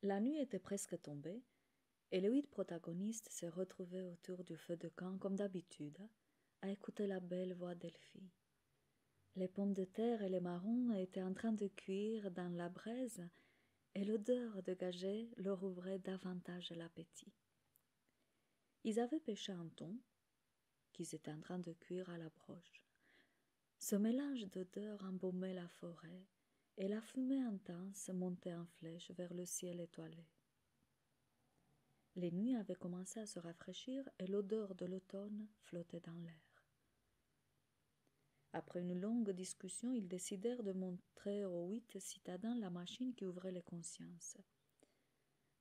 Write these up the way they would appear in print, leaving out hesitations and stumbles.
La nuit était presque tombée, et les 8 protagonistes se retrouvaient autour du feu de camp comme d'habitude, à écouter la belle voix d'Elfie. Les pommes de terre et les marrons étaient en train de cuire dans la braise, et l'odeur dégagée leur ouvrait davantage l'appétit. Ils avaient pêché un thon, qu'ils étaient en train de cuire à la broche. Ce mélange d'odeurs embaumait la forêt, et la fumée intense montait en flèche vers le ciel étoilé. Les nuits avaient commencé à se rafraîchir et l'odeur de l'automne flottait dans l'air. Après une longue discussion, ils décidèrent de montrer aux 8 citadins la machine qui ouvrait les consciences.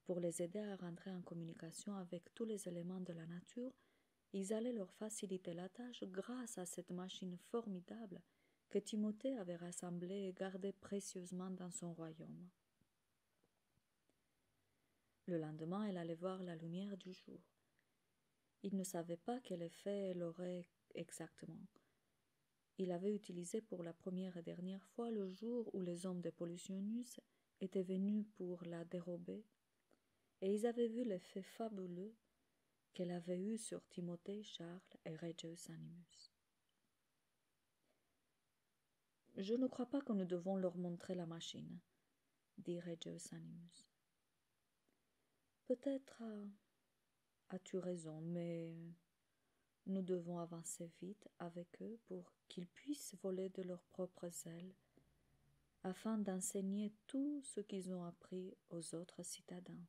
Pour les aider à rentrer en communication avec tous les éléments de la nature, ils allaient leur faciliter la tâche grâce à cette machine formidable que Timothée avait rassemblée et gardée précieusement dans son royaume. Le lendemain, elle allait voir la lumière du jour. Il ne savait pas quel effet elle aurait exactement. Il avait utilisé pour la première et dernière fois le jour où les hommes de Polysionius étaient venus pour la dérober, et ils avaient vu l'effet fabuleux qu'elle avait eu sur Timothée, Charles et Regius Animus. « Je ne crois pas que nous devons leur montrer la machine, dit Regius Animus. Peut-être as-tu raison, mais nous devons avancer vite avec eux pour qu'ils puissent voler de leurs propres ailes, afin d'enseigner tout ce qu'ils ont appris aux autres citadins. »«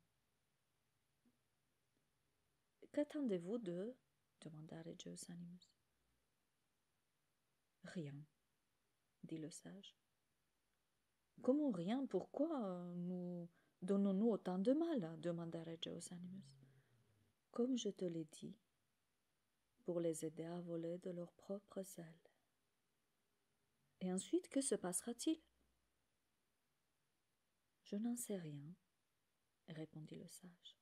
Qu'attendez-vous d'eux » demanda Regius Animus. « Rien, dit le sage. « Comment rien? Pourquoi nous donnons-nous autant de mal » demanda Regius Animus. « Comme je te l'ai dit, pour les aider à voler de leurs propres ailes. »« Et ensuite, que se passera-t-il » ? ?»« Je n'en sais rien, » répondit le sage.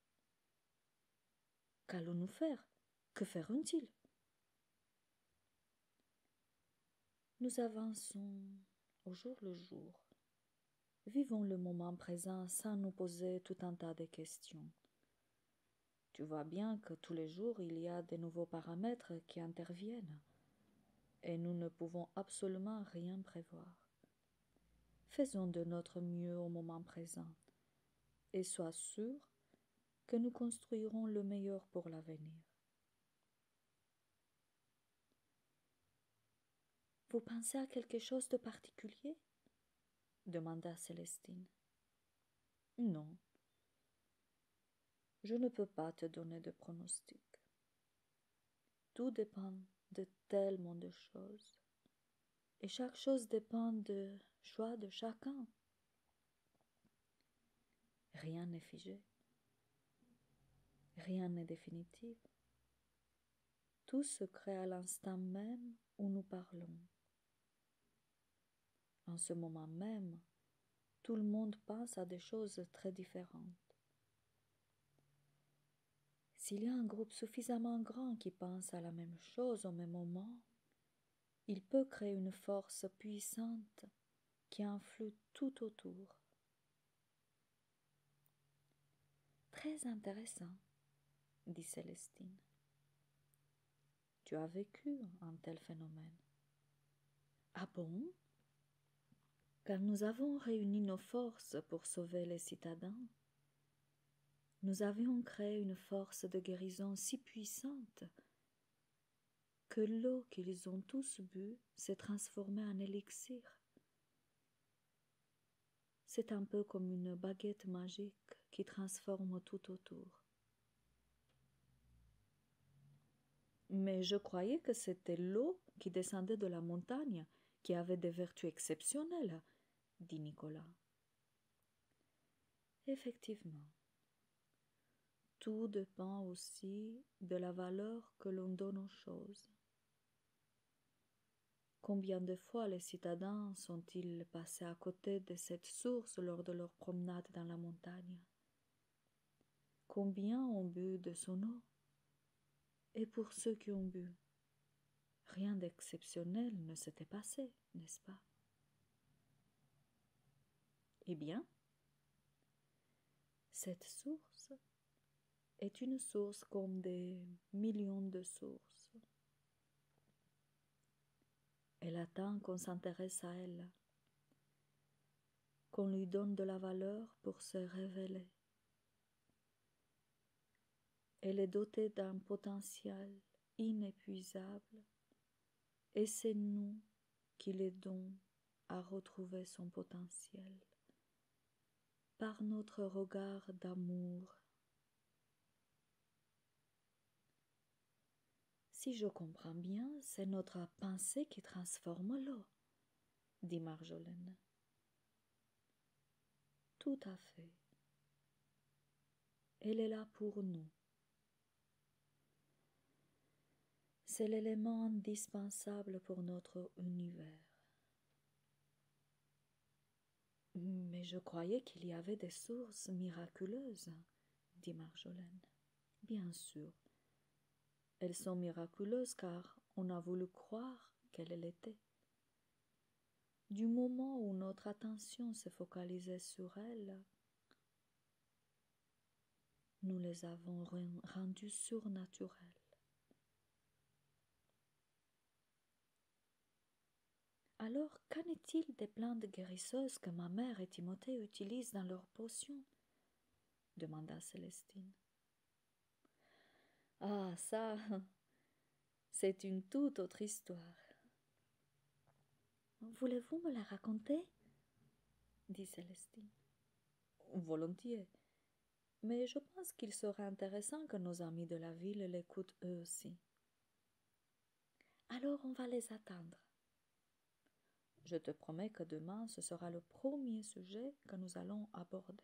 « Qu'allons-nous faire ? Que feront-ils ? » Nous avançons au jour le jour. Vivons le moment présent sans nous poser tout un tas de questions. Tu vois bien que tous les jours il y a de nouveaux paramètres qui interviennent, et nous ne pouvons absolument rien prévoir. Faisons de notre mieux au moment présent, et sois sûr que nous construirons le meilleur pour l'avenir. Vous pensez à quelque chose de particulier ? Demanda Célestine. Non, je ne peux pas te donner de pronostic. Tout dépend de tellement de choses, et chaque chose dépend du choix de chacun. Rien n'est figé, rien n'est définitif. Tout se crée à l'instant même où nous parlons. En ce moment même, tout le monde pense à des choses très différentes. S'il y a un groupe suffisamment grand qui pense à la même chose au même moment, il peut créer une force puissante qui influe tout autour. Très intéressant, dit Célestine. Tu as vécu un tel phénomène. Ah bon ? Car nous avons réuni nos forces pour sauver les citadins. Nous avions créé une force de guérison si puissante que l'eau qu'ils ont tous bu s'est transformée en élixir. C'est un peu comme une baguette magique qui transforme tout autour. Mais je croyais que c'était l'eau qui descendait de la montagne qui avait des vertus exceptionnelles, dit Nicolas. Effectivement. Tout dépend aussi de la valeur que l'on donne aux choses. Combien de fois les citadins sont-ils passés à côté de cette source lors de leur promenade dans la montagne? Combien ont bu de son eau? Et pour ceux qui ont bu, rien d'exceptionnel ne s'était passé, n'est-ce pas? Eh bien, Cette source est une source comme des millions de sources. Elle attend qu'on s'intéresse à elle, qu'on lui donne de la valeur pour se révéler. Elle est dotée d'un potentiel inépuisable et c'est nous qui l'aidons à retrouver son potentiel par notre regard d'amour. Si je comprends bien, c'est notre pensée qui transforme l'eau, dit Marjolaine. Tout à fait. Elle est là pour nous. C'est l'élément indispensable pour notre univers. Mais je croyais qu'il y avait des sources miraculeuses, dit Marjolaine. Bien sûr. Elles sont miraculeuses car on a voulu croire qu'elles l'étaient. Du moment où notre attention se focalisait sur elles, nous les avons rendues surnaturelles. Alors, qu'en est-il des plantes guérisseuses que ma mère et Timothée utilisent dans leurs potions? Demanda Célestine. Ah, ça, c'est une toute autre histoire. Voulez-vous me la raconter? Dit Célestine. Volontiers, mais je pense qu'il serait intéressant que nos amis de la ville l'écoutent eux aussi. Alors on va les attendre. Je te promets que demain ce sera le premier sujet que nous allons aborder.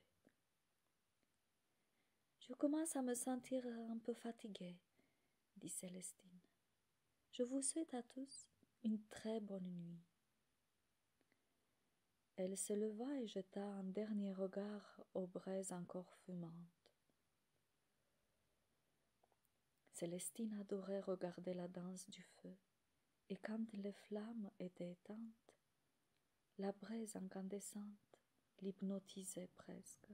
Je commence à me sentir un peu fatiguée, dit Célestine. Je vous souhaite à tous une très bonne nuit. Elle se leva et jeta un dernier regard aux braises encore fumantes. Célestine adorait regarder la danse du feu, et quand les flammes étaient éteintes, la braise incandescente l'hypnotisait presque.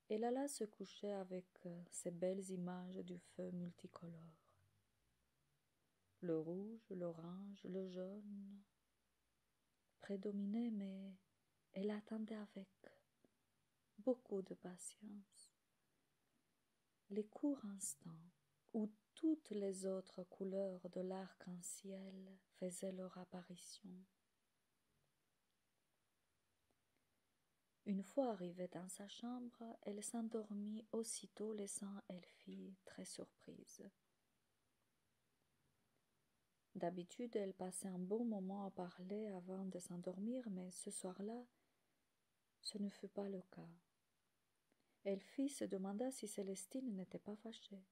Elle alla se coucher avec ces belles images du feu multicolore. Le rouge, l'orange, le jaune prédominaient, mais elle attendait avec beaucoup de patience les courts instants où toutes les autres couleurs de l'arc-en-ciel faisaient leur apparition. Une fois arrivée dans sa chambre, elle s'endormit aussitôt, laissant Elfie très surprise. D'habitude, elle passait un bon moment à parler avant de s'endormir, mais ce soir-là, ce ne fut pas le cas. Elfie se demanda si Célestine n'était pas fâchée.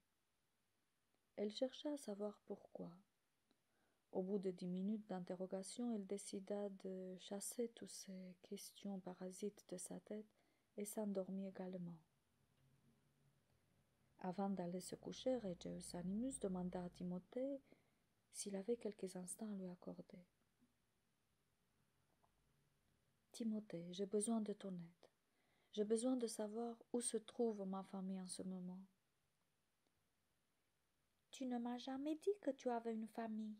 Elle chercha à savoir pourquoi. Au bout de 10 minutes d'interrogation, elle décida de chasser toutes ces questions parasites de sa tête et s'endormit également. Avant d'aller se coucher, Regius Animus demanda à Timothée s'il avait quelques instants à lui accorder. « Timothée, j'ai besoin de ton aide. J'ai besoin de savoir où se trouve ma famille en ce moment. »« Tu ne m'as jamais dit que tu avais une famille. »«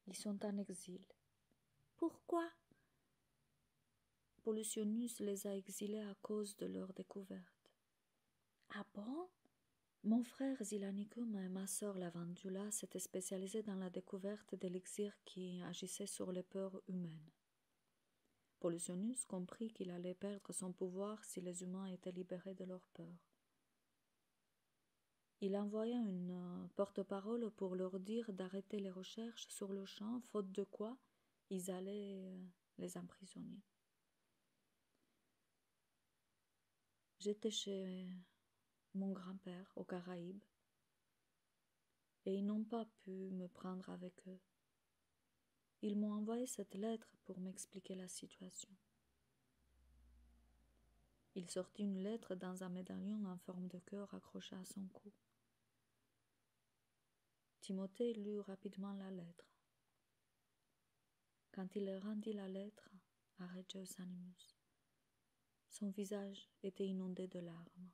Ils sont en exil. »« Pourquoi ?»« Pollutionus les a exilés à cause de leur découverte. »« Ah bon ?» Mon frère Zilanicum et ma sœur Lavandula s'étaient spécialisés dans la découverte d'élixir qui agissaient sur les peurs humaines. Pollutionus comprit qu'il allait perdre son pouvoir si les humains étaient libérés de leurs peurs. Il envoya une porte-parole pour leur dire d'arrêter les recherches sur le champ, faute de quoi ils allaient les emprisonner. J'étais chez mon grand-père aux Caraïbes et ils n'ont pas pu me prendre avec eux. Ils m'ont envoyé cette lettre pour m'expliquer la situation. Il sortit une lettre dans un médaillon en forme de cœur accroché à son cou. Timothée lut rapidement la lettre. Quand il rendit la lettre à Regius Animus, Son visage était inondé de larmes.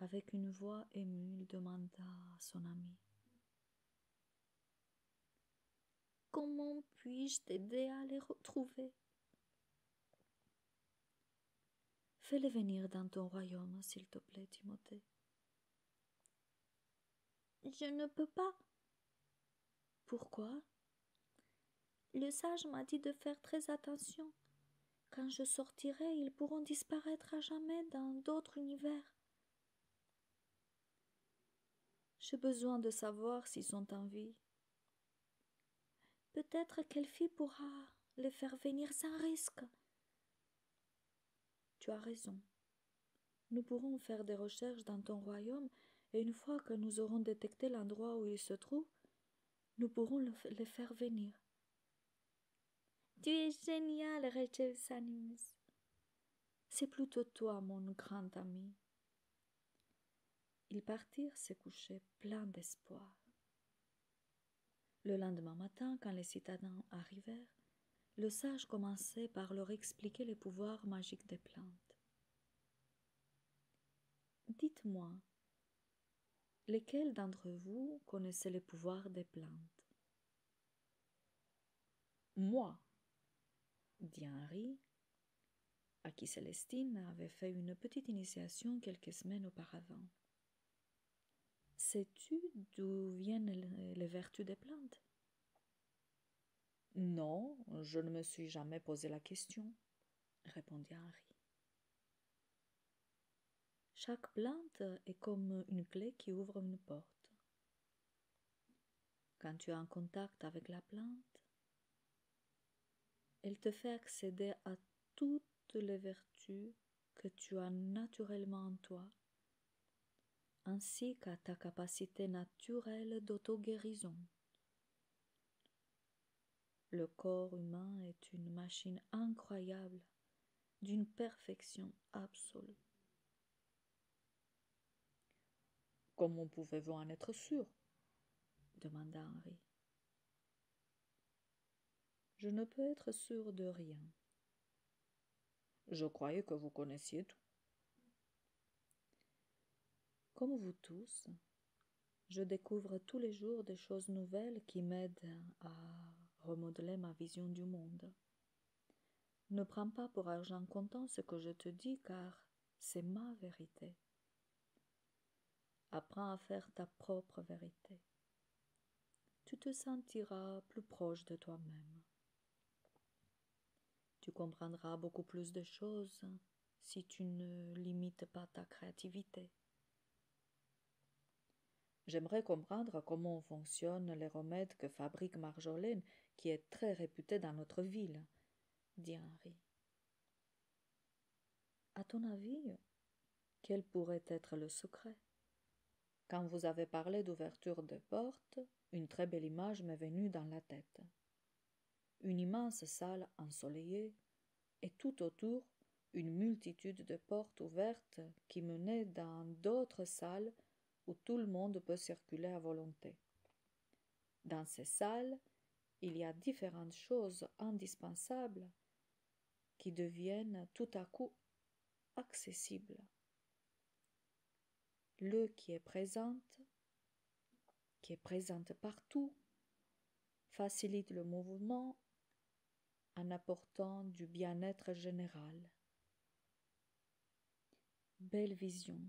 Avec une voix émue, il demanda à son ami: « Comment puis-je t'aider à les retrouver? Fais-les venir dans ton royaume, s'il te plaît, Timothée. » « Je ne peux pas. » « Pourquoi? » Le sage m'a dit de faire très attention. Quand je sortirai, ils pourront disparaître à jamais dans d'autres univers. J'ai besoin de savoir s'ils sont en vie. Peut-être qu'Elfie pourra les faire venir sans risque. Tu as raison. Nous pourrons faire des recherches dans ton royaume et une fois que nous aurons détecté l'endroit où ils se trouvent, nous pourrons les faire venir. Tu es génial, Rachel Sanimus. C'est plutôt toi, mon grand ami. Ils partirent se coucher pleins d'espoir. Le lendemain matin, quand les citadins arrivèrent, le sage commençait par leur expliquer les pouvoirs magiques des plantes. « Dites-moi, lesquels d'entre vous connaissaient les pouvoirs des plantes ?»« Moi, » dit Henri, à qui Célestine avait fait une petite initiation quelques semaines auparavant. « Sais-tu d'où viennent les vertus des plantes ?» « Non, je ne me suis jamais posé la question, » répondit Henri. Chaque plante est comme une clé qui ouvre une porte. Quand tu es en contact avec la plante, elle te fait accéder à toutes les vertus que tu as naturellement en toi, ainsi qu'à ta capacité naturelle d'auto-guérison. Le corps humain est une machine incroyable, d'une perfection absolue. « Comment pouvez-vous en être sûr ?» demanda Henri. « Je ne peux être sûr de rien. Je croyais que vous connaissiez tout. Comme vous tous, je découvre tous les jours des choses nouvelles qui m'aident à remodeler ma vision du monde. Ne prends pas pour argent comptant ce que je te dis, car c'est ma vérité. Apprends à faire ta propre vérité. Tu te sentiras plus proche de toi-même. Tu comprendras beaucoup plus de choses si tu ne limites pas ta créativité. J'aimerais comprendre comment fonctionnent les remèdes que fabrique Marjolaine, qui est très réputée dans notre ville, dit Henri. À ton avis, quel pourrait être le secret? Quand vous avez parlé d'ouverture de portes, une très belle image m'est venue dans la tête. Une immense salle ensoleillée, et tout autour, une multitude de portes ouvertes qui menaient dans d'autres salles où tout le monde peut circuler à volonté. Dans ces salles, il y a différentes choses indispensables qui deviennent tout à coup accessibles. L'eau qui est présente partout, facilite le mouvement en apportant du bien-être général. Belle vision.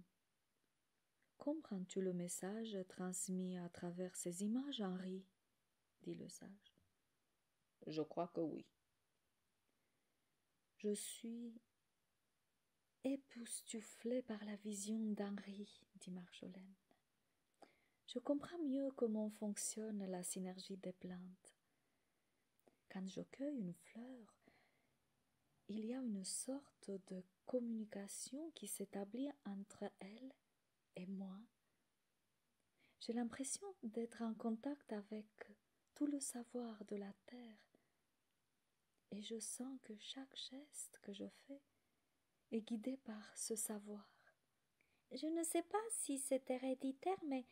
Comprends-tu le message transmis à travers ces images, Henri? Dit le sage. Je crois que oui. Je suis époustouflée par la vision d'Henri, dit Marjolaine. Je comprends mieux comment fonctionne la synergie des plantes. Quand je cueille une fleur, il y a une sorte de communication qui s'établit entre elle et moi. J'ai l'impression d'être en contact avec tout le savoir de la terre et je sens que chaque geste que je fais est guidé par ce savoir. Je ne sais pas si c'est héréditaire, mais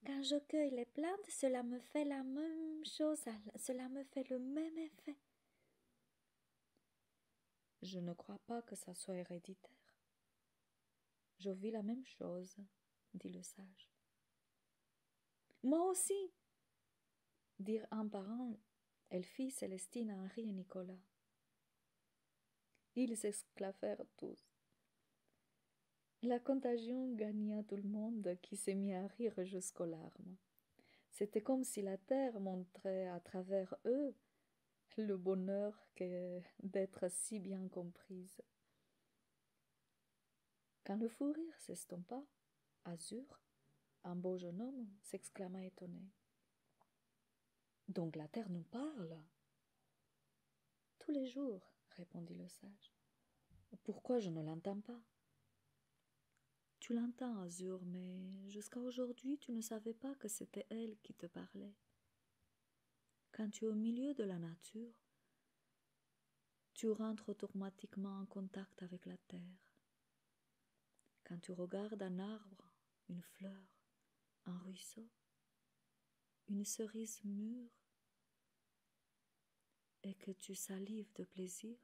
quand je cueille les plantes, cela me fait la même chose, cela me fait le même effet. Je ne crois pas que ça soit héréditaire. Je vis la même chose, dit le sage. Moi aussi, dirent un par un Elphie, Célestine, Henri et Nicolas. Ils s'esclaffèrent tous. La contagion gagna tout le monde qui s'est mis à rire jusqu'aux larmes. C'était comme si la terre montrait à travers eux le bonheur que d'être si bien comprise. Quand le fou rire s'estompa, Azur, un beau jeune homme, s'exclama étonné. Donc la terre nous parle? Tous les jours, répondit le sage. Pourquoi je ne l'entends pas? Tu l'entends, Azur, mais jusqu'à aujourd'hui tu ne savais pas que c'était elle qui te parlait. Quand tu es au milieu de la nature, tu rentres automatiquement en contact avec la terre. Quand tu regardes un arbre, une fleur, un ruisseau, une cerise mûre, et que tu salives de plaisir,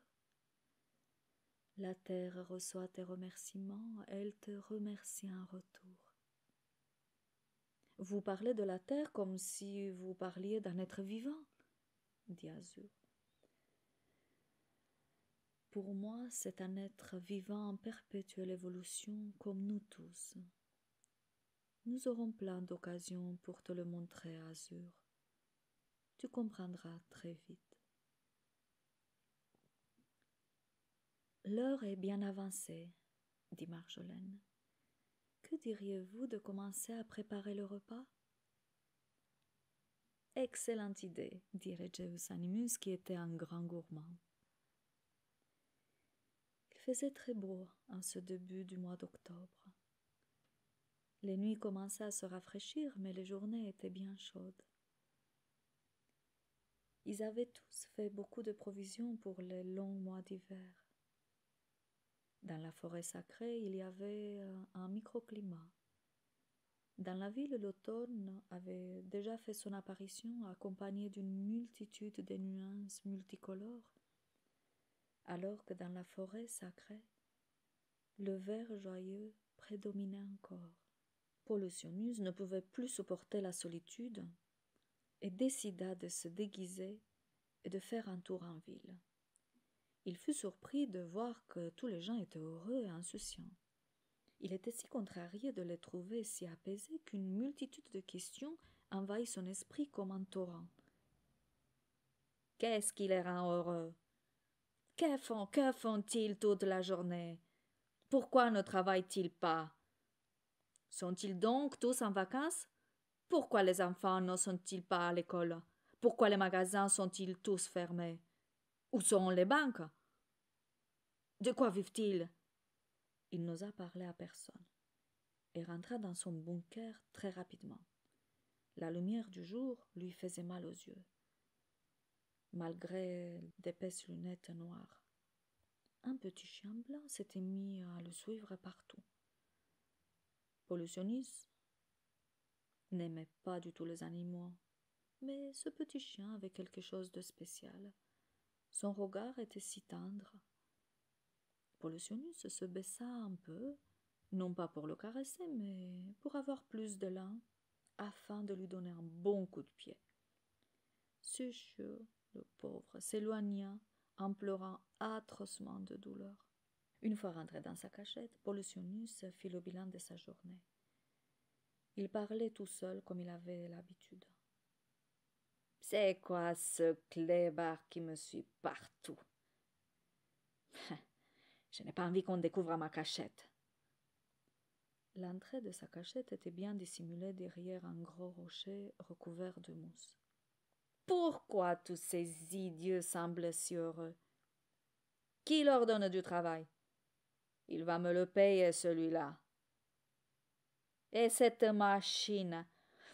la terre reçoit tes remerciements, elle te remercie en retour. Vous parlez de la terre comme si vous parliez d'un être vivant, dit Azur. Pour moi, c'est un être vivant en perpétuelle évolution comme nous tous. Nous aurons plein d'occasions pour te le montrer, Azur. Tu comprendras très vite. L'heure est bien avancée, dit Marjolaine. Que diriez-vous de commencer à préparer le repas? Excellente idée, dit Regius Animus, qui était un grand gourmand. Il faisait très beau en ce début du mois d'octobre. Les nuits commençaient à se rafraîchir, mais les journées étaient bien chaudes. Ils avaient tous fait beaucoup de provisions pour les longs mois d'hiver. Dans la forêt sacrée, il y avait un microclimat. Dans la ville, l'automne avait déjà fait son apparition accompagné d'une multitude de nuances multicolores, alors que dans la forêt sacrée, le vert joyeux prédominait encore. Pollutionus ne pouvait plus supporter la solitude et décida de se déguiser et de faire un tour en ville. Il fut surpris de voir que tous les gens étaient heureux et insouciants. Il était si contrarié de les trouver si apaisés qu'une multitude de questions envahit son esprit comme un torrent. Qu'est-ce qui les rend heureux? Que font-ils toute la journée? Pourquoi ne travaillent-ils pas? Sont-ils donc tous en vacances? Pourquoi les enfants ne sont-ils pas à l'école? Pourquoi les magasins sont-ils tous fermés? Où sont les banques? De quoi vivent-ils? Il n'osa parler à personne et rentra dans son bunker très rapidement. La lumière du jour lui faisait mal aux yeux, malgré d'épaisses lunettes noires. Un petit chien blanc s'était mis à le suivre partout. Pollutionis n'aimait pas du tout les animaux, mais ce petit chien avait quelque chose de spécial. Son regard était si tendre. Pollutionis se baissa un peu, non pas pour le caresser, mais pour avoir plus d'élan, afin de lui donner un bon coup de pied. Soucieux, le pauvre s'éloigna en pleurant atrocement de douleur. Une fois rentré dans sa cachette, Pollutionus fit le bilan de sa journée. Il parlait tout seul comme il avait l'habitude. C'est quoi ce clébard qui me suit partout? Je n'ai pas envie qu'on découvre ma cachette. L'entrée de sa cachette était bien dissimulée derrière un gros rocher recouvert de mousse. Pourquoi tous ces idiots semblent si heureux? Qui leur donne du travail? Il va me le payer, celui-là. Et cette machine,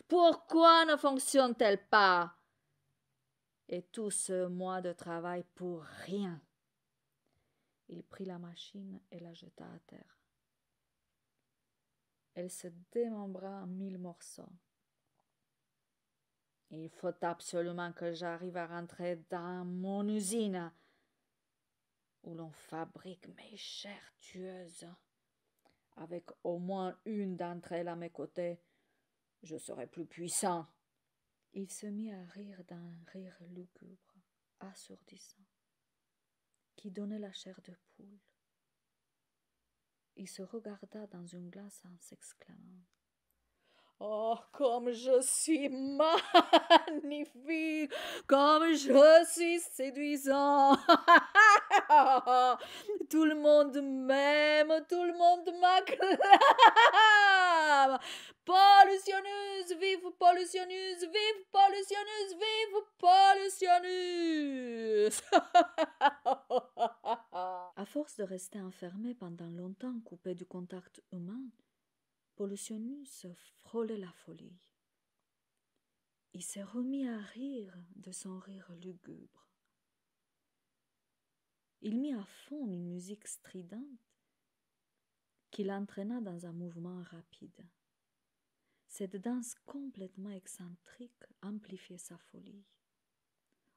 pourquoi ne fonctionne-t-elle pas? Et tout ce mois de travail pour rien. Il prit la machine et la jeta à terre. Elle se démembra en 1000 morceaux. Il faut absolument que j'arrive à rentrer dans mon usine. où l'on fabrique mes chairs tueuses. Avec au moins une d'entre elles à mes côtés, je serai plus puissant. Il se mit à rire d'un rire lugubre, assourdissant, qui donnait la chair de poule. Il se regarda dans une glace en s'exclamant: Oh, comme je suis magnifique, comme je suis séduisant. Tout le monde m'aime, tout le monde m'acclame. Pollutionneuse, vive pollutionneuse, vive pollutionneuse, vive pollutionneuse. À force de rester enfermé pendant longtemps, coupé du contact humain, Pollutionneuse frôlait la folie. Il s'est remis à rire de son rire lugubre. Il mit à fond une musique stridente qui l'entraîna dans un mouvement rapide. Cette danse complètement excentrique amplifiait sa folie.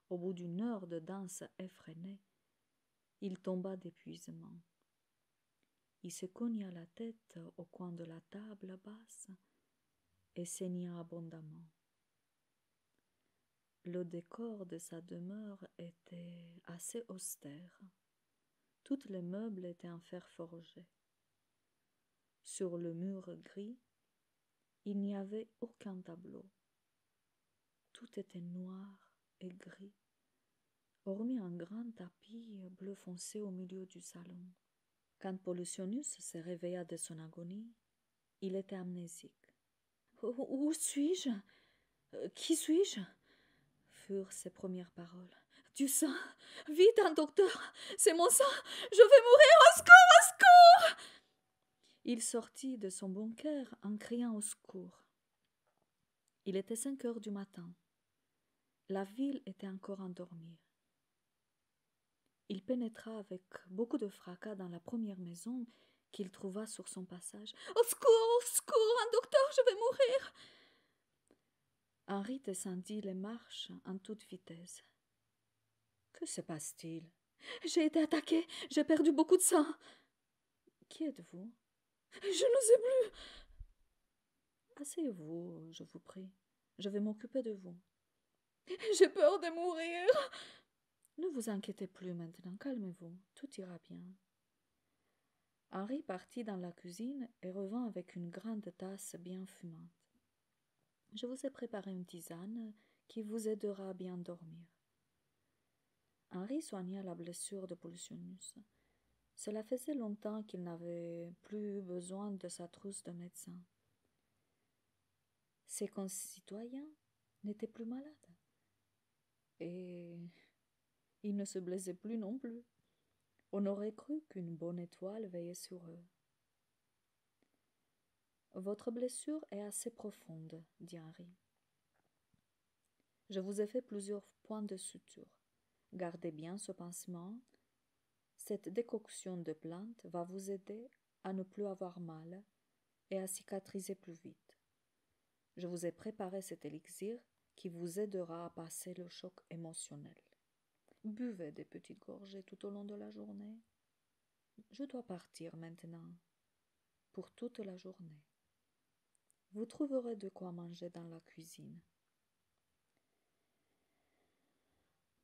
Au bout d'une heure de danse effrénée, il tomba d'épuisement. Il se cogna la tête au coin de la table basse et saigna abondamment. Le décor de sa demeure était assez austère. Tous les meubles étaient en fer forgé. Sur le mur gris, il n'y avait aucun tableau. Tout était noir et gris, hormis un grand tapis bleu foncé au milieu du salon. Quand Pollutionneuse se réveilla de son agonie, il était amnésique. « Où suis-je? Qui suis-je » furent ses premières paroles. « Du sang! Vite, un docteur! C'est mon sang! Je vais mourir! Au secours! Au secours !» Il sortit de son bunker en criant au secours. Il était 5 heures du matin. La ville était encore endormie. Il pénétra avec beaucoup de fracas dans la première maison qu'il trouva sur son passage. « Au secours! Au secours! Un docteur! Je vais mourir !» Henri descendit les marches en toute vitesse. « Que se passe-t-il ?»« J'ai été attaqué. J'ai perdu beaucoup de sang. »« Qui êtes-vous ?»« Je ne sais plus. » »« Asseyez-vous, je vous prie. Je vais m'occuper de vous. »« J'ai peur de mourir. » »« Ne vous inquiétez plus maintenant. Calmez-vous. Tout ira bien. » Henri partit dans la cuisine et revint avec une grande tasse bien fumante. « Je vous ai préparé une tisane qui vous aidera à bien dormir. » Henri soigna la blessure de Pollutionneuse. Cela faisait longtemps qu'il n'avait plus eu besoin de sa trousse de médecin. Ses concitoyens n'étaient plus malades. Et ils ne se blessaient plus non plus. On aurait cru qu'une bonne étoile veillait sur eux. « Votre blessure est assez profonde, dit Henri. Je vous ai fait plusieurs points de suture. Gardez bien ce pansement. Cette décoction de plantes va vous aider à ne plus avoir mal et à cicatriser plus vite. Je vous ai préparé cet élixir qui vous aidera à passer le choc émotionnel. Buvez des petites gorgées tout au long de la journée. Je dois partir maintenant, pour toute la journée. Vous trouverez de quoi manger dans la cuisine. »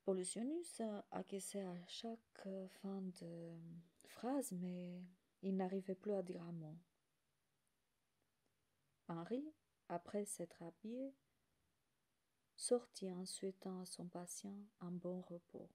Pollutionneuse acquiesçait à chaque fin de phrase, mais il n'arrivait plus à dire un mot. Henri, après s'être habillé, sortit en souhaitant à son patient un bon repos.